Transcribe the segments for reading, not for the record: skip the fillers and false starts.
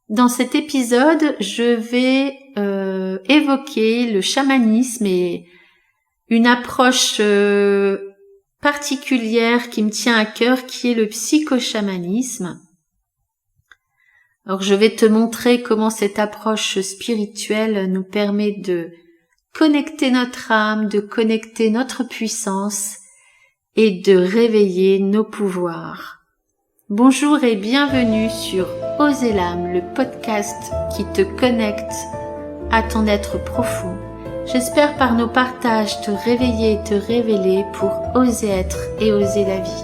Dans cet épisode, je vais évoquer le chamanisme et une approche particulière qui me tient à cœur, qui est le psychochamanisme. Alors, je vais te montrer comment cette approche spirituelle nous permet de connecter notre âme, de connecter notre puissance et de réveiller nos pouvoirs. Bonjour et bienvenue sur Oser l'âme, le podcast qui te connecte à ton être profond. J'espère par nos partages te réveiller et te révéler pour oser être et oser la vie.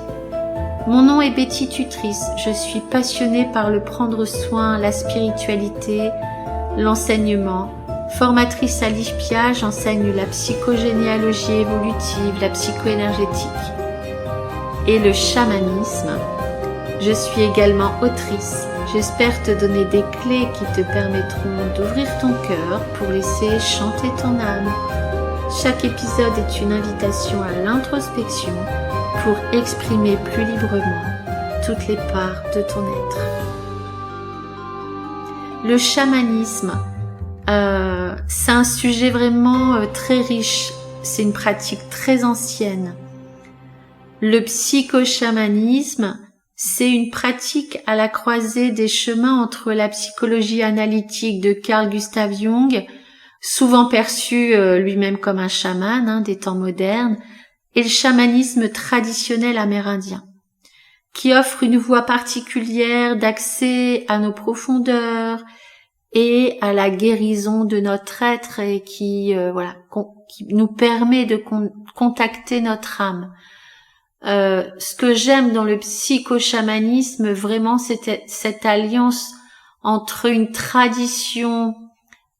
Mon nom est Betty Tutrice, je suis passionnée par le prendre soin, la spiritualité, l'enseignement. Formatrice à l'IFPIA, j'enseigne la psychogénéalogie évolutive, la psychoénergétique et le chamanisme. Je suis également autrice. J'espère te donner des clés qui te permettront d'ouvrir ton cœur pour laisser chanter ton âme. Chaque épisode est une invitation à l'introspection pour exprimer plus librement toutes les parts de ton être. Le chamanisme, c'est un sujet vraiment très riche. C'est une pratique très ancienne. Le psychochamanisme, c'est une pratique à la croisée des chemins entre la psychologie analytique de Carl Gustav Jung, souvent perçu lui-même comme un chaman des temps modernes, et le chamanisme traditionnel amérindien, qui offre une voie particulière d'accès à nos profondeurs et à la guérison de notre être et qui nous permet de contacter notre âme. Ce que j'aime dans le psychochamanisme, vraiment, c'est cette alliance entre une tradition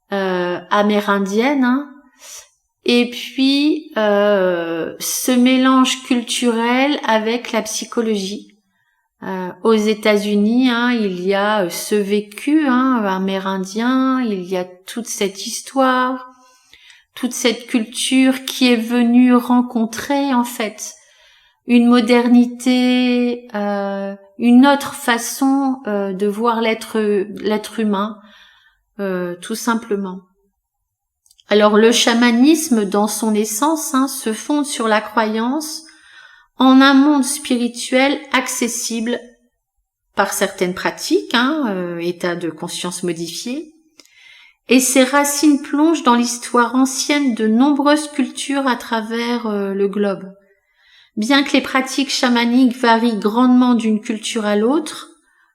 amérindienne et puis ce mélange culturel avec la psychologie. Aux États-Unis, il y a ce vécu amérindien, il y a toute cette histoire, toute cette culture qui est venue rencontrer en fait une modernité, une autre façon de voir l'être humain, tout simplement. Alors le chamanisme, dans son essence, se fonde sur la croyance en un monde spirituel accessible par certaines pratiques, état de conscience modifié, et ses racines plongent dans l'histoire ancienne de nombreuses cultures à travers le globe. Bien que les pratiques chamaniques varient grandement d'une culture à l'autre,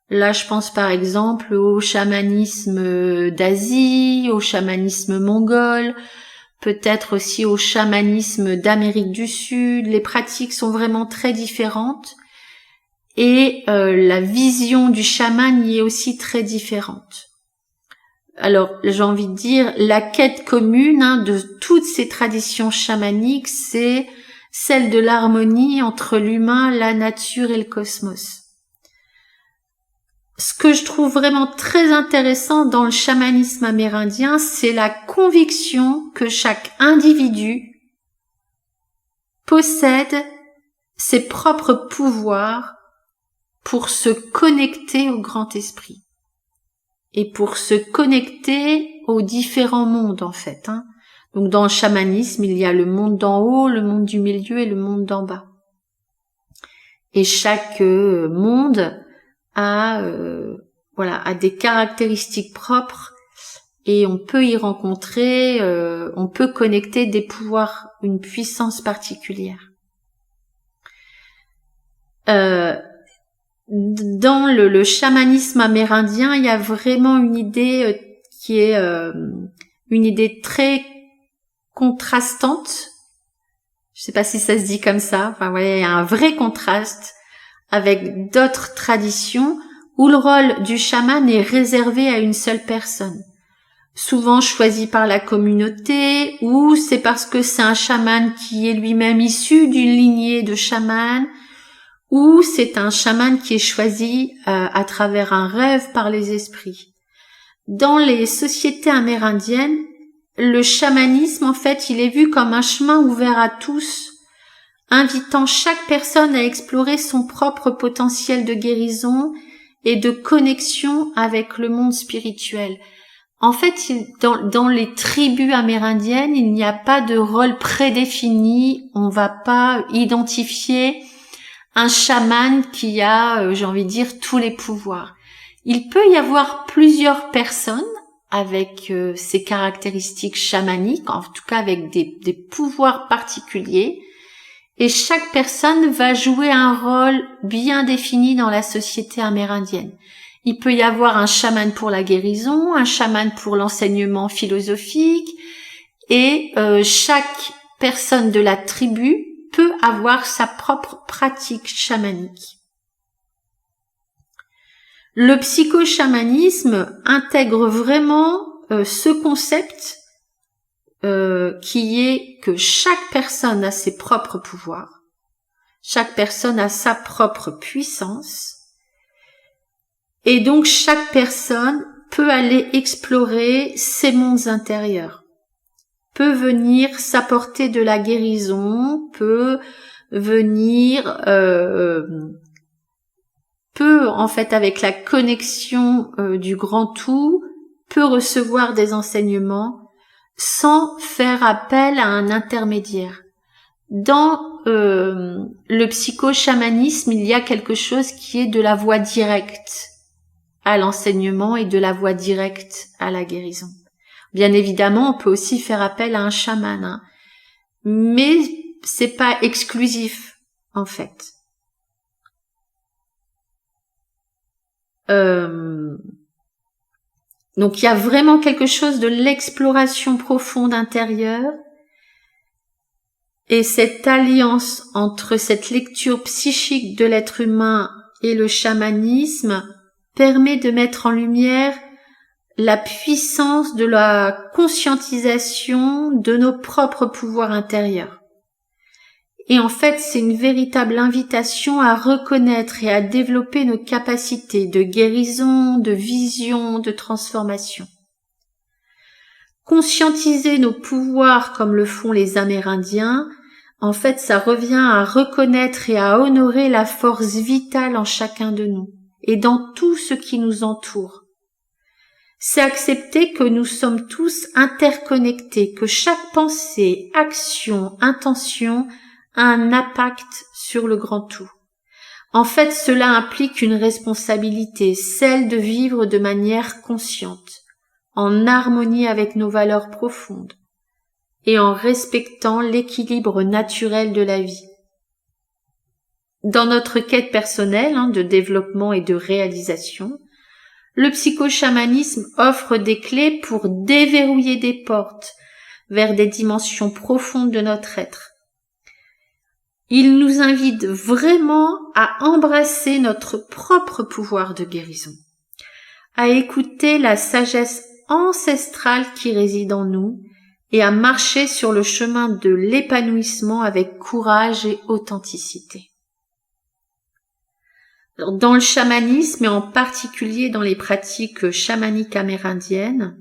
là je pense par exemple au chamanisme d'Asie, au chamanisme mongol, peut-être aussi au chamanisme d'Amérique du Sud, les pratiques sont vraiment très différentes et la vision du chaman y est aussi très différente. Alors j'ai envie de dire, la quête commune de toutes ces traditions chamaniques, c'est celle de l'harmonie entre l'humain, la nature et le cosmos. Ce que je trouve vraiment très intéressant dans le chamanisme amérindien, c'est la conviction que chaque individu possède ses propres pouvoirs pour se connecter au grand esprit et pour se connecter aux différents mondes en fait. Donc dans le chamanisme, il y a le monde d'en haut, le monde du milieu et le monde d'en bas. Et chaque monde a des caractéristiques propres et on peut y rencontrer, on peut connecter des pouvoirs, une puissance particulière. Dans le chamanisme amérindien, il y a vraiment une idée qui est une idée très contrastante. Je sais pas si ça se dit comme ça. Il y a un vrai contraste avec d'autres traditions où le rôle du chaman est réservé à une seule personne. Souvent choisi par la communauté, ou c'est parce que c'est un chaman qui est lui-même issu d'une lignée de chamans, ou c'est un chaman qui est choisi à travers un rêve par les esprits. Dans les sociétés amérindiennes, le chamanisme, en fait, il est vu comme un chemin ouvert à tous, invitant chaque personne à explorer son propre potentiel de guérison et de connexion avec le monde spirituel. En fait, dans les tribus amérindiennes, il n'y a pas de rôle prédéfini. On va pas identifier un chaman qui a, j'ai envie de dire, tous les pouvoirs. Il peut y avoir plusieurs personnes avec ces caractéristiques chamaniques, en tout cas avec des pouvoirs particuliers, et chaque personne va jouer un rôle bien défini dans la société amérindienne. Il peut y avoir un chaman pour la guérison, un chaman pour l'enseignement philosophique, et chaque personne de la tribu peut avoir sa propre pratique chamanique. Le psychochamanisme intègre vraiment ce concept qui est que chaque personne a ses propres pouvoirs, chaque personne a sa propre puissance, et donc chaque personne peut aller explorer ses mondes intérieurs, peut venir s'apporter de la guérison, peut venir peut, en fait, avec la connexion du grand tout, peut recevoir des enseignements sans faire appel à un intermédiaire. Dans le psychochamanisme, il y a quelque chose qui est de la voie directe à l'enseignement et de la voie directe à la guérison. Bien évidemment, on peut aussi faire appel à un chaman, hein, mais c'est pas exclusif, en fait. Donc il y a vraiment quelque chose de l'exploration profonde intérieure, et cette alliance entre cette lecture psychique de l'être humain et le chamanisme permet de mettre en lumière la puissance de la conscientisation de nos propres pouvoirs intérieurs. Et en fait, c'est une véritable invitation à reconnaître et à développer nos capacités de guérison, de vision, de transformation. Conscientiser nos pouvoirs comme le font les Amérindiens, en fait, ça revient à reconnaître et à honorer la force vitale en chacun de nous et dans tout ce qui nous entoure. C'est accepter que nous sommes tous interconnectés, que chaque pensée, action, intention a un impact sur le grand tout. En fait, cela implique une responsabilité, celle de vivre de manière consciente, en harmonie avec nos valeurs profondes et en respectant l'équilibre naturel de la vie. Dans notre quête personnelle de développement et de réalisation, le psychochamanisme offre des clés pour déverrouiller des portes vers des dimensions profondes de notre être. Il nous invite vraiment à embrasser notre propre pouvoir de guérison, à écouter la sagesse ancestrale qui réside en nous et à marcher sur le chemin de l'épanouissement avec courage et authenticité. Dans le chamanisme et en particulier dans les pratiques chamaniques amérindiennes,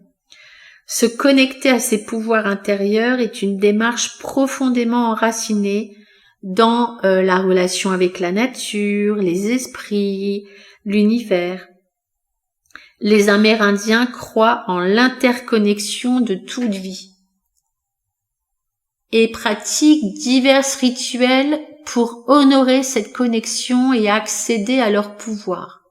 se connecter à ses pouvoirs intérieurs est une démarche profondément enracinée dans la relation avec la nature, les esprits, l'univers. Les Amérindiens croient en l'interconnexion de toute vie et pratiquent divers rituels pour honorer cette connexion et accéder à leur pouvoir.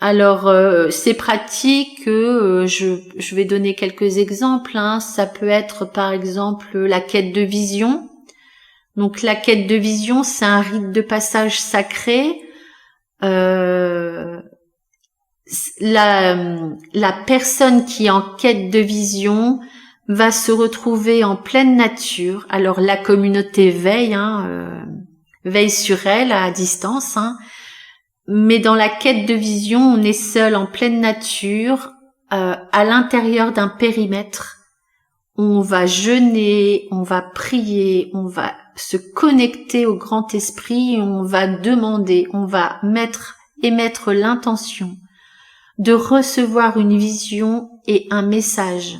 Alors, ces pratiques, je vais donner quelques exemples. Ça peut être par exemple la quête de vision. Donc la quête de vision, c'est un rite de passage sacré. La personne qui est en quête de vision va se retrouver en pleine nature. Alors la communauté veille, veille sur elle à distance, mais dans la quête de vision, on est seul en pleine nature, à l'intérieur d'un périmètre. On va jeûner, on va prier, on va se connecter au grand esprit, on va demander, on va émettre l'intention de recevoir une vision et un message,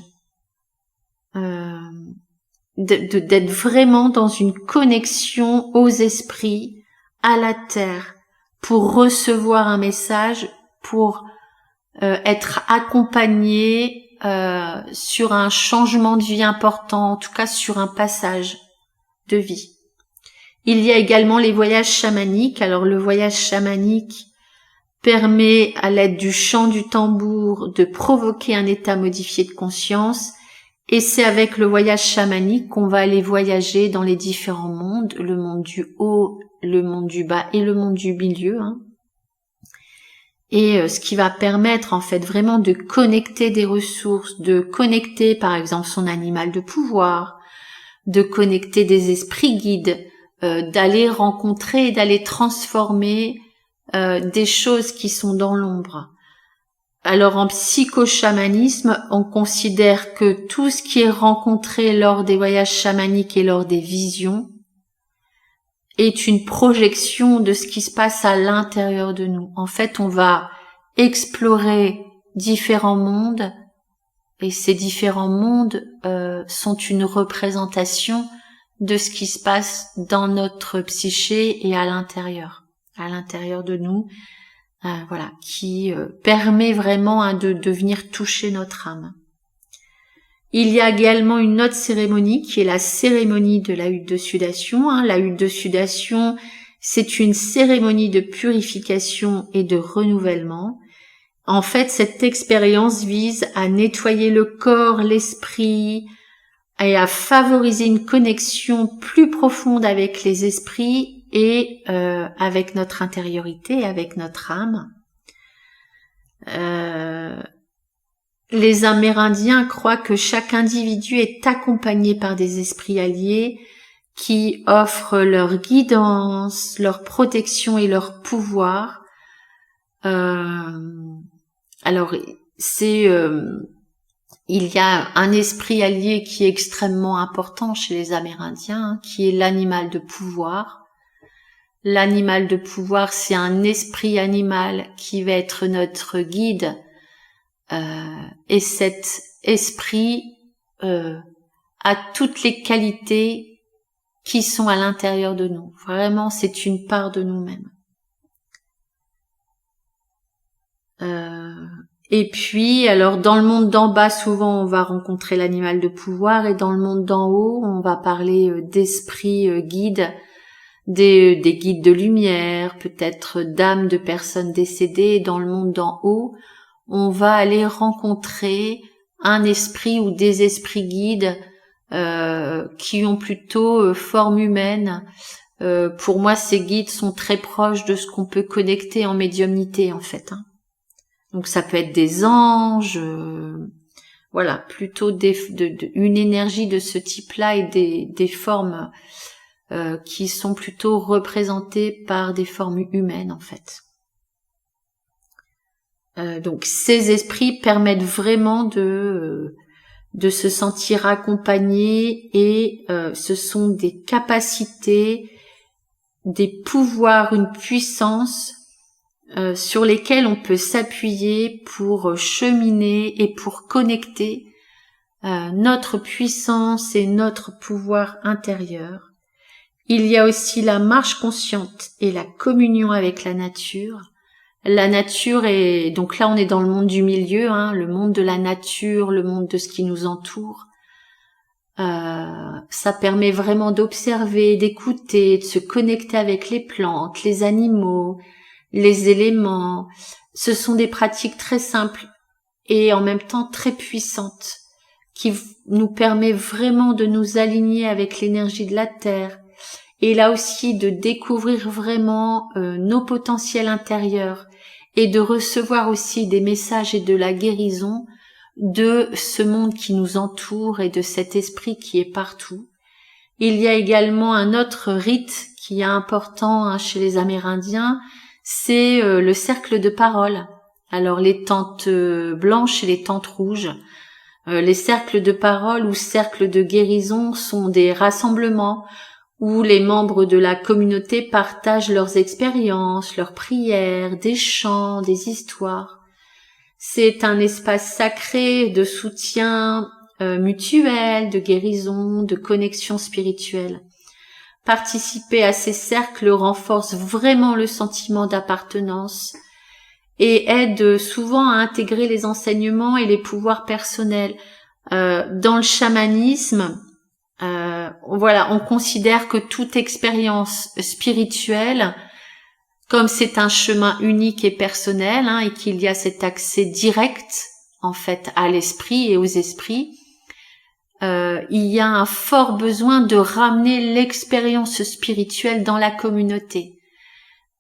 d'être vraiment dans une connexion aux esprits, à la terre, pour recevoir un message, pour être accompagné sur un changement de vie important, en tout cas sur un passage de vie. Il y a également les voyages chamaniques. Alors le voyage chamanique permet à l'aide du chant du tambour de provoquer un état modifié de conscience, et c'est avec le voyage chamanique qu'on va aller voyager dans les différents mondes, le monde du haut, le monde du bas et le monde du milieu, Et ce qui va permettre en fait vraiment de connecter des ressources, de connecter par exemple son animal de pouvoir, de connecter des esprits guides, d'aller rencontrer et d'aller transformer des choses qui sont dans l'ombre. Alors en psychochamanisme, on considère que tout ce qui est rencontré lors des voyages chamaniques et lors des visions est une projection de ce qui se passe à l'intérieur de nous. En fait, on va explorer différents mondes, et ces différents mondes sont une représentation de ce qui se passe dans notre psyché et à l'intérieur de nous, voilà, qui permet vraiment de venir toucher notre âme. Il y a également une autre cérémonie qui est la cérémonie de la hutte de sudation. La hutte de sudation, c'est une cérémonie de purification et de renouvellement. En fait, cette expérience vise à nettoyer le corps, l'esprit et à favoriser une connexion plus profonde avec les esprits et avec notre intériorité, avec notre âme. Les Amérindiens croient que chaque individu est accompagné par des esprits alliés qui offrent leur guidance, leur protection et leur pouvoir. Alors, il y a un esprit allié qui est extrêmement important chez les Amérindiens, qui est l'animal de pouvoir. L'animal de pouvoir, c'est un esprit animal qui va être notre guide. Et cet esprit a toutes les qualités qui sont à l'intérieur de nous. Vraiment, c'est une part de nous-mêmes. Et puis, alors dans le monde d'en bas, souvent on va rencontrer l'animal de pouvoir, et dans le monde d'en haut, on va parler d'esprits guides, des guides de lumière, peut-être d'âmes de personnes décédées. Et dans le monde d'en haut, on va aller rencontrer un esprit ou des esprits guides qui ont plutôt forme humaine. Pour moi, ces guides sont très proches de ce qu'on peut connecter en médiumnité, en fait. Donc ça peut être des anges, voilà, plutôt une énergie de ce type-là, et des formes qui sont plutôt représentées par des formes humaines, en fait. Donc ces esprits permettent vraiment de se sentir accompagnés, et ce sont des capacités, des pouvoirs, une puissance sur lesquels on peut s'appuyer pour cheminer et pour connecter notre puissance et notre pouvoir intérieur. Il y a aussi la marche consciente et la communion avec la nature. La nature est, donc là on est dans le monde du milieu, le monde de la nature, le monde de ce qui nous entoure. Ça permet vraiment d'observer, d'écouter, de se connecter avec les plantes, les animaux, les éléments. Ce sont des pratiques très simples et en même temps très puissantes, qui nous permet vraiment de nous aligner avec l'énergie de la terre, et là aussi de découvrir vraiment nos potentiels intérieurs, et de recevoir aussi des messages et de la guérison de ce monde qui nous entoure et de cet esprit qui est partout. Il y a également un autre rite qui est important chez les Amérindiens, c'est le cercle de parole. Alors les tentes blanches et les tentes rouges. Les cercles de parole ou cercles de guérison sont des rassemblements où les membres de la communauté partagent leurs expériences, leurs prières, des chants, des histoires. C'est un espace sacré de soutien mutuel, de guérison, de connexion spirituelle. Participer à ces cercles renforce vraiment le sentiment d'appartenance et aide souvent à intégrer les enseignements et les pouvoirs personnels. Dans le chamanisme, on considère que toute expérience spirituelle, comme c'est un chemin unique et personnel, et qu'il y a cet accès direct en fait à l'esprit et aux esprits, il y a un fort besoin de ramener l'expérience spirituelle dans la communauté.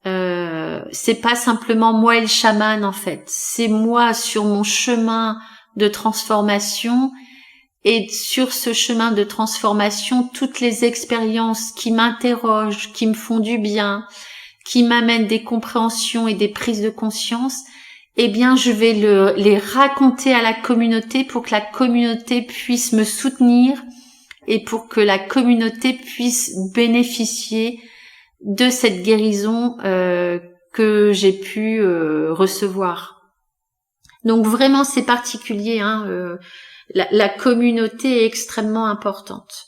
C'est pas simplement moi et le chaman en fait, c'est moi sur mon chemin de transformation, et sur ce chemin de transformation, toutes les expériences qui m'interrogent, qui me font du bien, qui m'amènent des compréhensions et des prises de conscience, eh bien je vais les raconter à la communauté pour que la communauté puisse me soutenir et pour que la communauté puisse bénéficier de cette guérison que j'ai pu recevoir. Donc vraiment c'est particulier, la communauté est extrêmement importante.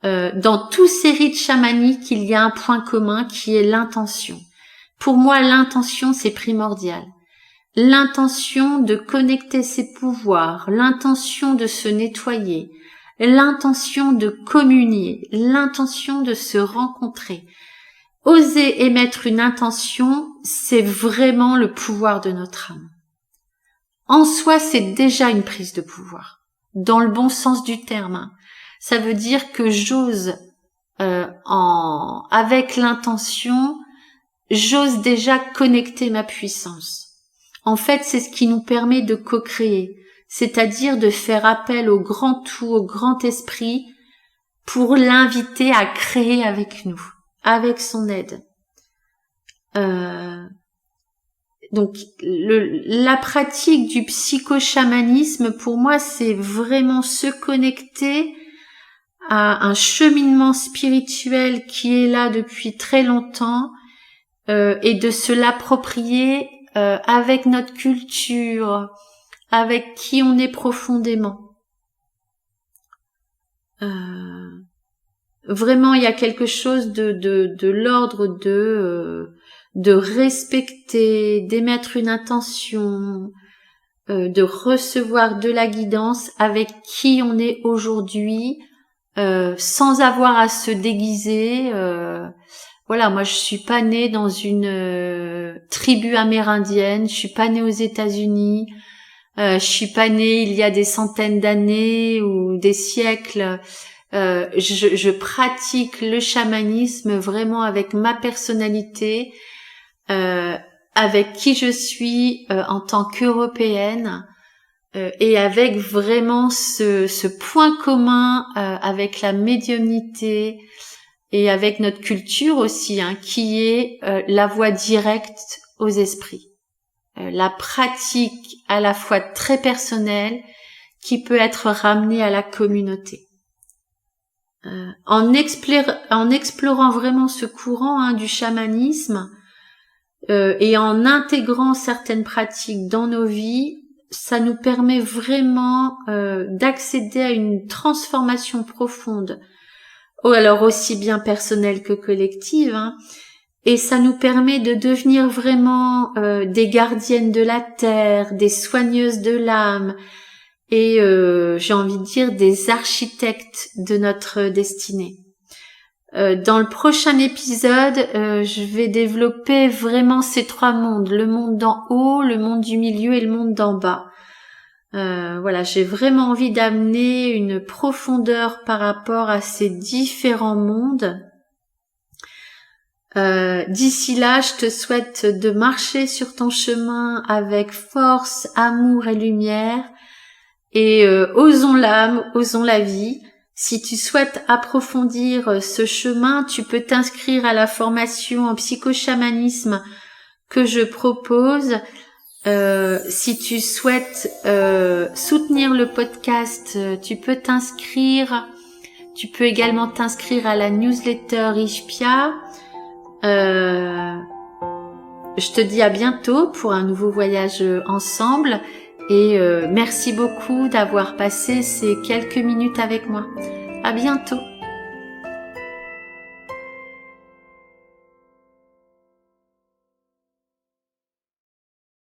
Dans tous ces rites chamaniques, il y a un point commun qui est l'intention. Pour moi, l'intention c'est primordial. L'intention de connecter ses pouvoirs, l'intention de se nettoyer, l'intention de communier, l'intention de se rencontrer. Oser émettre une intention, c'est vraiment le pouvoir de notre âme. En soi, c'est déjà une prise de pouvoir, dans le bon sens du terme. Ça veut dire que j'ose, avec l'intention, j'ose déjà connecter ma puissance. En fait, c'est ce qui nous permet de co-créer, c'est-à-dire de faire appel au grand tout, au grand esprit, pour l'inviter à créer avec nous, avec son aide. Donc, la pratique du psychochamanisme, pour moi, c'est vraiment se connecter à un cheminement spirituel qui est là depuis très longtemps, et de se l'approprier avec notre culture, avec qui on est profondément. Vraiment, il y a quelque chose de l'ordre de respecter, d'émettre une intention, de recevoir de la guidance avec qui on est aujourd'hui, sans avoir à se déguiser. Voilà, moi je suis pas née dans une tribu amérindienne, je suis pas née aux États-Unis, je suis pas née il y a des centaines d'années ou des siècles. Je pratique le chamanisme vraiment avec ma personnalité, avec qui je suis en tant qu'Européenne, et avec vraiment ce point commun avec la médiumnité et avec notre culture aussi, qui est la voie directe aux esprits. La pratique à la fois très personnelle qui peut être ramenée à la communauté. En explorant vraiment ce courant du chamanisme et en intégrant certaines pratiques dans nos vies, ça nous permet vraiment d'accéder à une transformation profonde, alors aussi bien personnelle que collective, et ça nous permet de devenir vraiment des gardiennes de la terre, des soigneuses de l'âme, et j'ai envie de dire des architectes de notre destinée. Dans le prochain épisode, je vais développer vraiment ces trois mondes, le monde d'en haut, le monde du milieu et le monde d'en bas. Voilà, j'ai vraiment envie d'amener une profondeur par rapport à ces différents mondes. D'ici là, je te souhaite de marcher sur ton chemin avec force, amour et lumière. Et osons l'âme, osons la vie. Si tu souhaites approfondir ce chemin, tu peux t'inscrire à la formation en psychochamanisme que je propose. Si tu souhaites soutenir le podcast, tu peux t'inscrire. Tu peux également t'inscrire à la newsletter Ishpia. Je te dis à bientôt pour un nouveau voyage ensemble. Et merci beaucoup d'avoir passé ces quelques minutes avec moi. À bientôt.